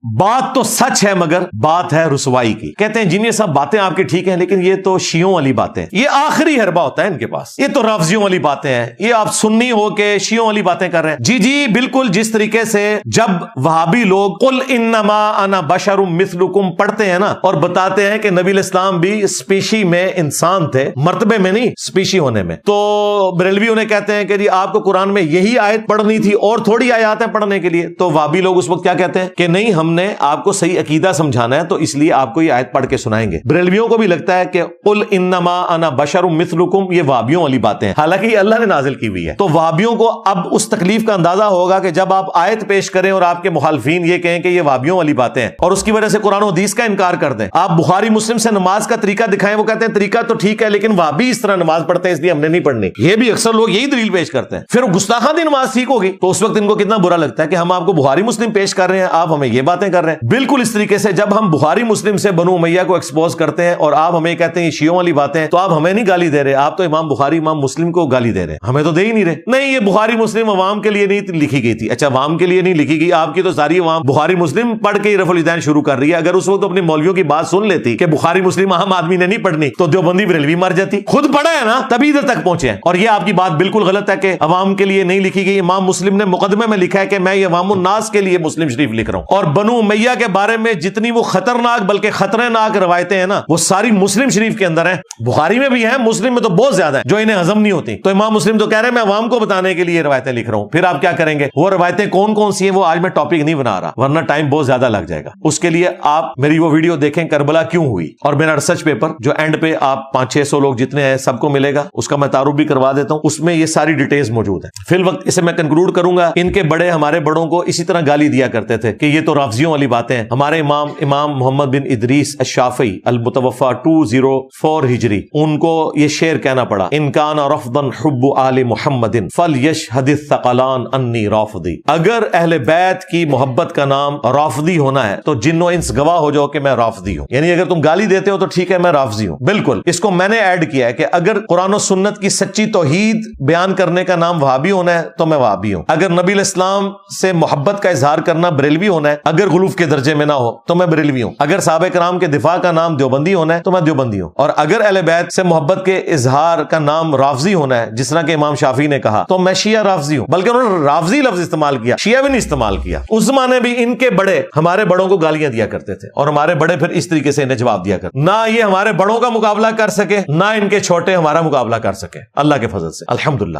بات تو سچ ہے مگر بات ہے رسوائی کی. کہتے ہیں جن یہ سب باتیں آپ کی ٹھیک ہیں لیکن یہ تو شیعوں والی باتیں, یہ آخری حربہ ہوتا ہے ان کے پاس, یہ تو رافضیوں والی باتیں ہیں, یہ آپ سنی ہو کے شیعوں والی باتیں کر رہے ہیں. جی بالکل جس طریقے سے جب وہابی لوگ قل انما انا بشر مثلکم پڑھتے ہیں نا اور بتاتے ہیں کہ نبی الاسلام بھی اسپیشی میں انسان تھے, مرتبے میں نہیں اسپیشی ہونے میں, تو بریلوی انہیں کہتے ہیں کہ جی آپ کو قرآن میں یہی آیت پڑھنی تھی اور تھوڑی آیات ہیں پڑھنے کے لیے. تو وہابی لوگ اس وقت کیا کہتے ہیں کہ نہیں ہم نے آپ کو صحیح عقیدہ سمجھانا ہے تو اس لیے آپ کو یہ آیت پڑھ کے سنائیں گے. بریلویوں کو بھی لگتا ہے کہ قل انما انا بشر مثلکم یہ وہابیوں والی باتیں ہیں, حالانکہ یہ اللہ نے نازل کی ہوئی ہے. تو وہابیوں کو اب اس تکلیف کا اندازہ ہوگا کہ جب آپ آیت پیش کریں اور آپ کے مخالفین یہ کہیں کہ یہ وہابیوں والی باتیں ہیں اور اس کی وجہ سے قرآن و حدیث کا انکار کر دیں. آپ بخاری مسلم سے نماز کا طریقہ دکھائیں, وہ کہتے ہیں طریقہ تو ٹھیک ہے لیکن وہابی اس طرح نماز پڑھتے ہیں اس لیے ہم نے نہیں پڑھنی. یہ بھی اکثر لوگ یہی دلیل پیش کرتے ہیں. پھر گستاخانہ نماز ٹھیک ہوگی تو اس وقت ان کو کتنا برا لگتا ہے کہ ہم آپ کو بخاری مسلم پیش کر رہے ہیں, آپ ہمیں یہ باتیں کر رہے ہیں. بالکل اس طریقے سے جب ہم بخاری مسلم سے بنو امیہ کو ایکسپوز کرتے ہیں اور آپ ہمیں کہتے ہیں یہ شیعوں والی باتیں ہیں, تو آپ ہمیں نہیں گالی دے رہے, آپ تو امام بخاری امام مسلم کو گالی دے رہے ہیں, ہمیں تو دے ہی نہیں رہے. نہیں یہ بخاری مسلم عوام کے لیے نہیں لکھی گئی تھی. اچھا عوام کے لیے نہیں لکھی گئی, آپ کی تو ساری عوام بخاری مسلم پڑھ کے رفع الیدین شروع کر رہی ہے. اگر اس وقت اپنے مولویوں کی بات سن لیتی کہ بخاری مسلم عام آدمی نے نہیں پڑھنی تو دیوبندی بریلوی مر جاتی. خود پڑھا ہے نا تبھی ادھر تک پہنچے ہیں. اور یہ آپ کی بات بالکل غلط ہے کہ عوام کے لیے نہیں لکھی گئی. امام مسلم نے مقدمے میں لکھا ہے کہ میں یہ عوام الناس کے لیے مسلم شریف لکھ رہا ہوں, اور بنو امیہ کے بارے میں جتنی وہ خطرناک بلکہ خطرناک روایتیں ہیں نا وہ ساری مسلم شریف کے اندر ہیں. بخاری میں بھی ہیں, مسلم میں تو بہت زیادہ ہیں جو انہیں ہضم نہیں ہوتی. تو امام مسلم تو کہہ رہے ہیں میں عوام کو بتانے کے لیے روایتیں لکھ رہا ہوں. پھر آپ کیا کریں گے, وہ روایتیں کون کون سی ہیں وہ آج میں ٹاپک نہیں بنا رہا ورنہ ٹائم بہت زیادہ لگ جائے گا. اس کے لیے آپ میری وہ ویڈیو دیکھیں کربلا کیوں ہوئی, اور میرا ریسرچ پیپر جو اینڈ پہ آپ 500-600 لوگ جتنے ہیں سب کو ملے گا, اس کا میں تعارف بھی کروا دیتا ہوں. اس میں یہ ساری ڈیٹیلز موجود ہیں. فی الوقت اسے میں کنکلوڈ کروں گا. ان کے بڑے ہمارے بڑوں کو اسی طرح گالی دیا کرتے تھے کہ یہ تو رافضیوں والی باتیں ہیں. ہمارے امام محمد بن ادریس الشافعی المتوفى 204 ہجری, ان کو یہ شعر کہنا پڑا, ان کان رفضا حب آل محمد فلیشہد الثقلان انی رافضی. اگر اہل بیت کی محبت کا نام رافضی ہونا ہے تو جن و انس گواہ ہو جاؤ کہ میں رافضی ہوں. یعنی اگر تم گالی دیتے ہو تو ٹھیک ہے میں رافضی ہوں. بالکل اس کو میں نے ایڈ کیا ہے کہ اگر قرآن و سنت کی سچی توحید بیان کرنے کا نام وہابی ہونا ہے تو میں وہابی ہوں. اگر نبی الاسلام سے محبت کا اظہار کرنا بریلوی ہونا ہے, اگر غلوف کے درجے میں نہ ہو تو میں بریلوی ہوں. اگر صحابہ کرام کے دفاع کا نام دیوبندی ہونا ہے تو میں دیوبندی ہوں. اور اگر اہل بیت سے محبت کے اظہار کا نام رافضی ہونا ہے جس طرح کہ امام شافعی نے کہا تو میں شیعہ رافضی ہوں. بلکہ انہوں نے رافضی لفظ استعمال کیا, شیعہ بھی نہیں استعمال کیا. اس زمانے بھی ان کے بڑے ہمارے بڑوں کو گالیاں دیا کرتے تھے اور ہمارے بڑے پھر اس طریقے سے انہیں جواب دیا کرتے. نہ یہ ہمارے بڑوں کا مقابلہ کر سکے نہ ان کے چھوٹے ہمارا مقابلہ کر سکے, اللہ کے فضل سے الحمدللہ.